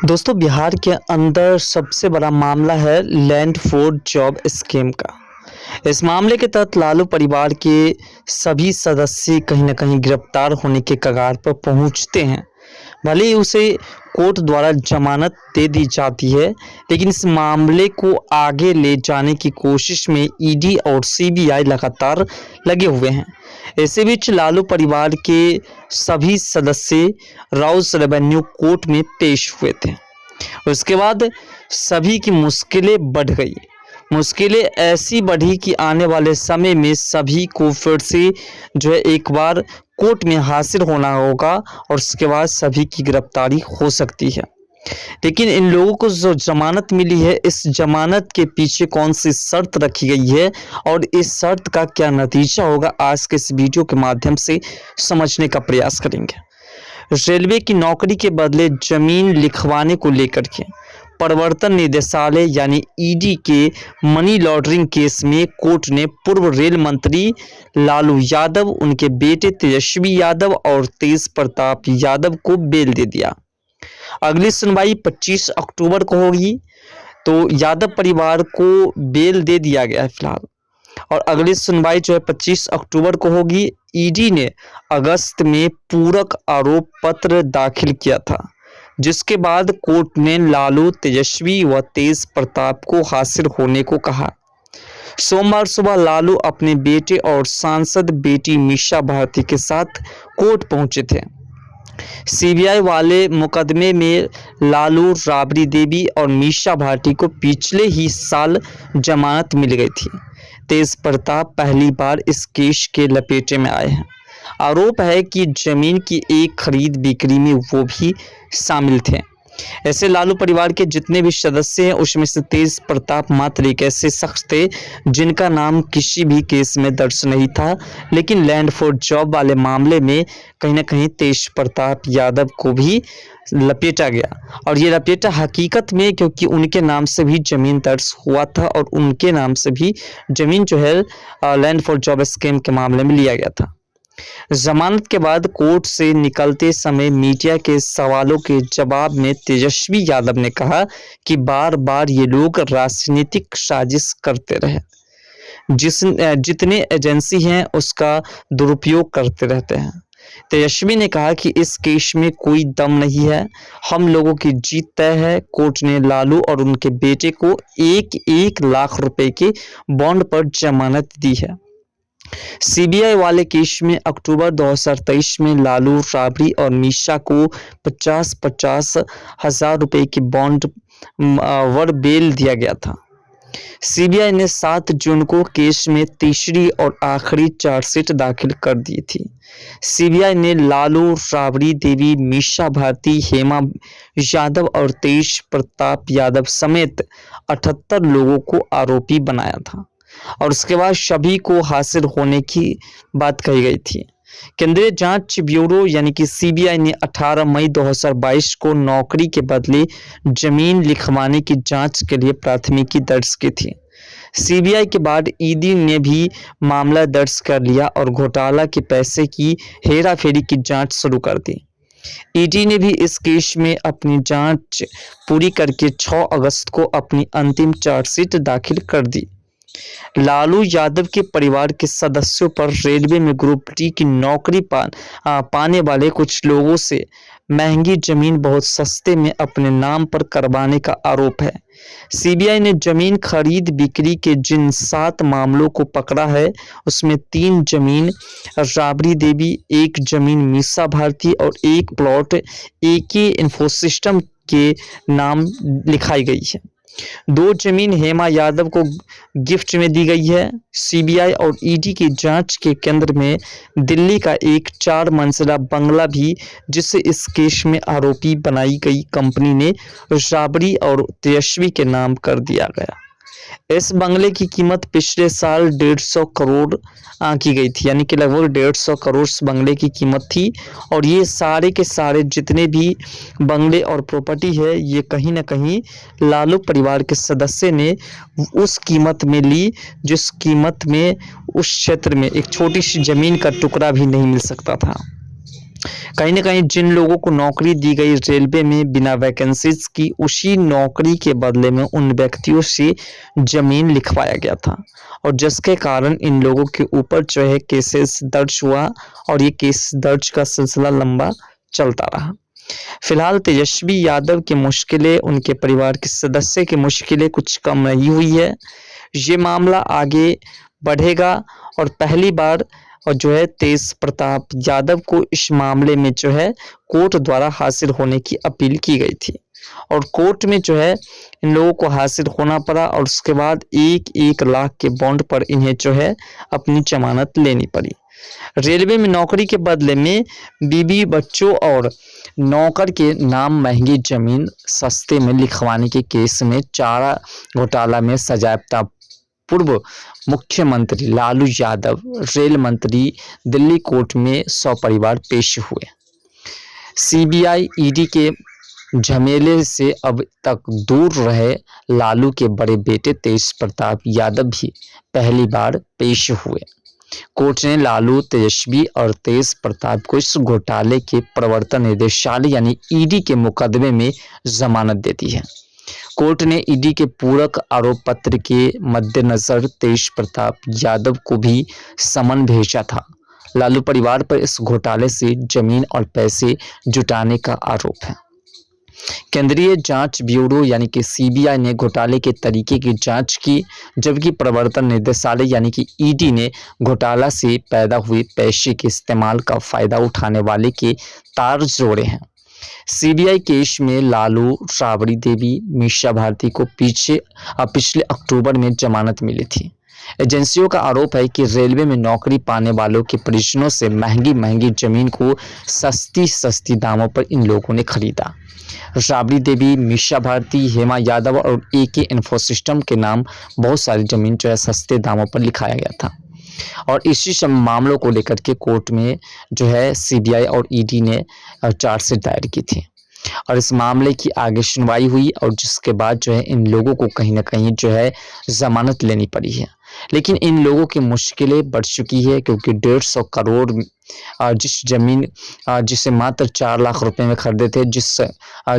दोस्तों, बिहार के अंदर सबसे बड़ा मामला है लैंड फॉर जॉब स्कीम का। इस मामले के तहत लालू परिवार के सभी सदस्य कहीं न कहीं गिरफ्तार होने के कगार पर पहुंचते हैं। भले ही उसे कोर्ट द्वारा जमानत दे दी जाती है, लेकिन इस मामले को आगे ले जाने की कोशिश में ईडी और सीबीआई लगातार लगे हुए हैं। इसी बीच लालू परिवार के सभी सदस्य राउस रेवेन्यू कोर्ट में पेश हुए थे। उसके बाद सभी की मुश्किलें बढ़ गई। मुश्किलें ऐसी बढ़ी कि आने वाले समय में सभी को फिर से जो है एक बार कोर्ट में हाजिर होना होगा और उसके बाद सभी की गिरफ्तारी हो सकती है। लेकिन इन लोगों को जो जमानत मिली है, इस जमानत के पीछे कौन सी शर्त रखी गई है और इस शर्त का क्या नतीजा होगा, आज के इस वीडियो के माध्यम से समझने का प्रयास करेंगे। रेलवे की नौकरी के बदले जमीन लिखवाने को लेकर के प्रवर्तन निदेशालय यानी ईडी के मनी लॉन्ड्रिंग केस में कोर्ट ने पूर्व रेल मंत्री लालू यादव, उनके बेटे तेजस्वी यादव और तेज प्रताप यादव को बेल दे दिया। अगली सुनवाई 25 अक्टूबर को होगी। तो यादव परिवार को बेल दे दिया गया है फिलहाल, और अगली सुनवाई जो है 25 अक्टूबर को होगी। ईडी ने अगस्त में पूरक आरोप पत्र दाखिल किया था, जिसके बाद कोर्ट ने लालू, तेजस्वी व तेज प्रताप को हाजिर होने को कहा। सोमवार सुबह लालू अपने बेटे और सांसद बेटी मीसा भारती के साथ कोर्ट पहुंचे थे। सीबीआई वाले मुकदमे में लालू, राबड़ी देवी और मीसा भारती को पिछले ही साल जमानत मिल गई थी। तेज प्रताप पहली बार इस केस के लपेटे में आए हैं। आरोप है कि जमीन की एक खरीद बिक्री में वो भी शामिल थे। ऐसे लालू परिवार के जितने भी सदस्य हैं, उसमें से तेज प्रताप मात्र एक ऐसे शख्स थे जिनका नाम किसी भी केस में दर्ज नहीं था, लेकिन लैंड फॉर जॉब वाले मामले में कहीं ना कहीं तेज प्रताप यादव को भी लपेटा गया। और ये लपेटा हकीकत में क्योंकि उनके नाम से भी जमीन दर्ज हुआ था और उनके नाम से भी जमीन जो है लैंड फॉर जॉब स्कीम के मामले में लिया गया था। जमानत के बाद कोर्ट से निकलते समय मीडिया के सवालों के जवाब में तेजस्वी यादव ने कहा कि बार बार ये लोग राजनीतिक साजिश करते रहे, जितने एजेंसी हैं उसका दुरुपयोग करते रहते हैं। तेजस्वी ने कहा कि इस केस में कोई दम नहीं है, हम लोगों की जीत तय है। कोर्ट ने लालू और उनके बेटे को 1-1 लाख रुपए के बॉन्ड पर जमानत दी है। सीबीआई वाले केस में अक्टूबर 2023 में लालू, राबड़ी और मीसा को 50-50 हजार रुपए की बॉन्ड वर बेल दिया गया था। सीबीआई ने 7 जून को केस में तीसरी और आखिरी चार्जशीट दाखिल कर दी थी। सीबीआई ने लालू, राबड़ी देवी, मीसा भारती, हेमा यादव और तेज प्रताप यादव समेत 78 लोगों को आरोपी बनाया था और उसके बाद सभी को हाजिर होने की बात कही गई थी। केंद्रीय जांच ब्यूरो यानी कि सीबीआई ने 18 मई 2022 को नौकरी के बदले जमीन लिखवाने की जांच के लिए प्राथमिकी दर्ज की थी। सीबीआई के बाद ईडी ने भी मामला दर्ज कर लिया और घोटाला के पैसे की हेराफेरी की जांच शुरू कर दी। ईडी ने भी इस केस में अपनी जांच पूरी करके 6 अगस्त को अपनी अंतिम चार्जशीट दाखिल कर दी। लालू यादव के परिवार के सदस्यों पर रेलवे में ग्रुप डी की नौकरी पाने वाले कुछ लोगों से महंगी जमीन बहुत सस्ते में अपने नाम पर करवाने का आरोप है। सीबीआई ने जमीन खरीद बिक्री के जिन 7 मामलों को पकड़ा है, उसमें 3 जमीन राबड़ी देवी, 1 जमीन मीसा भारती और 1 प्लॉट एके इन्फोसिस्टम के नाम लिखाई गई है। 2 जमीन हेमा यादव को गिफ्ट में दी गई है। सीबीआई और ईडी की जांच के केंद्र में दिल्ली का एक 4 मंजिला बंगला भी, जिसे इस केस में आरोपी बनाई गई कंपनी ने राबड़ी और तेजस्वी के नाम कर दिया गया। इस बंगले की कीमत पिछले साल 150 करोड़ आंकी गई थी, यानी कि लगभग 150 करोड़ इस बंगले की कीमत थी। और ये सारे के सारे जितने भी बंगले और प्रॉपर्टी है, ये कहीं ना कहीं लालू परिवार के सदस्य ने उस कीमत में ली जिस कीमत में उस क्षेत्र में एक छोटी सी जमीन का टुकड़ा भी नहीं मिल सकता था। कहीं न कहीं जिन लोगों को नौकरी दी गई रेलवे में बिना वैकेंसीज़ की, उसी नौकरी के बदले में उन व्यक्तियों से ज़मीन लिखवाया गया था और जिसके कारण इन लोगों के ऊपर जो है केसेस दर्ज हुआ और ये केस दर्ज का सिलसिला लंबा चलता रहा। फिलहाल तेजस्वी यादव की मुश्किलें, उनके परिवार के सदस्य की मुश्किलें कुछ कम नहीं हुई है। ये मामला आगे बढ़ेगा और पहली बार और जो है तेज प्रताप यादव को इस मामले में जो है कोर्ट द्वारा हासिल होने की अपील की गई थी और कोर्ट में जो है इन लोगों को हासिल होना पड़ा और उसके बाद 1-1 लाख के बॉन्ड पर इन्हें जो है अपनी जमानत लेनी पड़ी। रेलवे में नौकरी के बदले में बीवी बच्चों और नौकर के नाम महंगी जमीन सस्ते में लिखवाने के केस में चारा घोटाला में सजायाफ्ता पूर्व मुख्यमंत्री लालू यादव, रेल मंत्री दिल्ली कोर्ट में सपरिवार पेश हुए। सीबीआई ईडी के झमेले से अब तक दूर रहे लालू के बड़े बेटे तेज प्रताप यादव भी पहली बार पेश हुए। कोर्ट ने लालू, तेजस्वी और तेज प्रताप को इस घोटाले के प्रवर्तन निदेशालय यानी ईडी के मुकदमे में जमानत दे दी है। कोर्ट ने ईडी के पूरक आरोप पत्र के मद्देनजर तेज प्रताप यादव को भी समन भेजा था। लालू परिवार पर इस घोटाले से जमीन और पैसे जुटाने का आरोप है। केंद्रीय जांच ब्यूरो यानी कि सीबीआई ने घोटाले के तरीके की जांच की, जबकि प्रवर्तन निदेशालय यानी कि ईडी ने घोटाला से पैदा हुए पैसे के इस्तेमाल का फायदा उठाने वाले के तार जोड़े हैं। सीबीआई केस में लालू, राबड़ी देवी, मीसा भारती को पिछले अक्टूबर में जमानत मिली थी। एजेंसियों का आरोप है कि रेलवे में नौकरी पाने वालों के परिजनों से महंगी जमीन को सस्ती दामों पर इन लोगों ने खरीदा। राबड़ी देवी, मीसा भारती, हेमा यादव और एके इन्फोसिस्टम के नाम बहुत सारी जमीन जो है सस्ते दामों पर लिखाया गया था और इसी सब मामलों को लेकर के कोर्ट में जो है सीबीआई और ईडी ने चार्जशीट दायर की थी और इस मामले की आगे सुनवाई हुई और जिसके बाद जो है इन लोगों को कहीं ना कहीं जो है जमानत लेनी पड़ी है। लेकिन इन लोगों की मुश्किलें बढ़ चुकी है क्योंकि 150 करोड़ जिस जमीन जिसे मात्र 4 लाख रुपए में खरीदे थे, जिस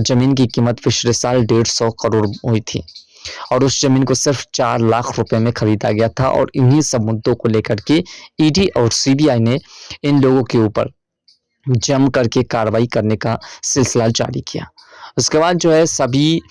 जमीन की कीमत पिछले साल 150 करोड़ हुई थी और उस जमीन को सिर्फ 4 लाख रुपए में खरीदा गया था और इन्हीं सब मुद्दों को लेकर के ईडी और सीबीआई ने इन लोगों के ऊपर जम करके कार्रवाई करने का सिलसिला जारी किया। उसके बाद जो है सभी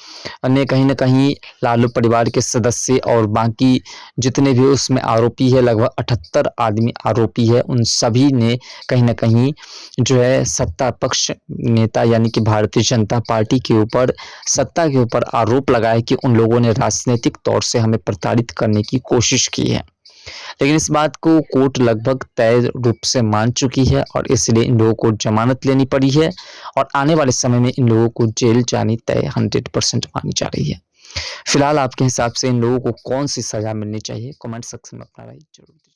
ने कहीं ना कहीं लालू परिवार के सदस्य और बाकी जितने भी उसमें आरोपी है, लगभग 78 आदमी आरोपी है, उन सभी ने कहीं ना कहीं जो है सत्ता पक्ष नेता यानी कि भारतीय जनता पार्टी के ऊपर, सत्ता के ऊपर आरोप लगाया कि उन लोगों ने राजनीतिक तौर से हमें प्रताड़ित करने की कोशिश की है। लेकिन इस बात को कोर्ट लगभग तय रूप से मान चुकी है और इसलिए इन लोगों को जमानत लेनी पड़ी है और आने वाले समय में इन लोगों को जेल जानी तय 100% मानी जा रही है। फिलहाल आपके हिसाब से इन लोगों को कौन सी सजा मिलनी चाहिए? कमेंट सेक्शन में अपना राय जरूर दीजिए।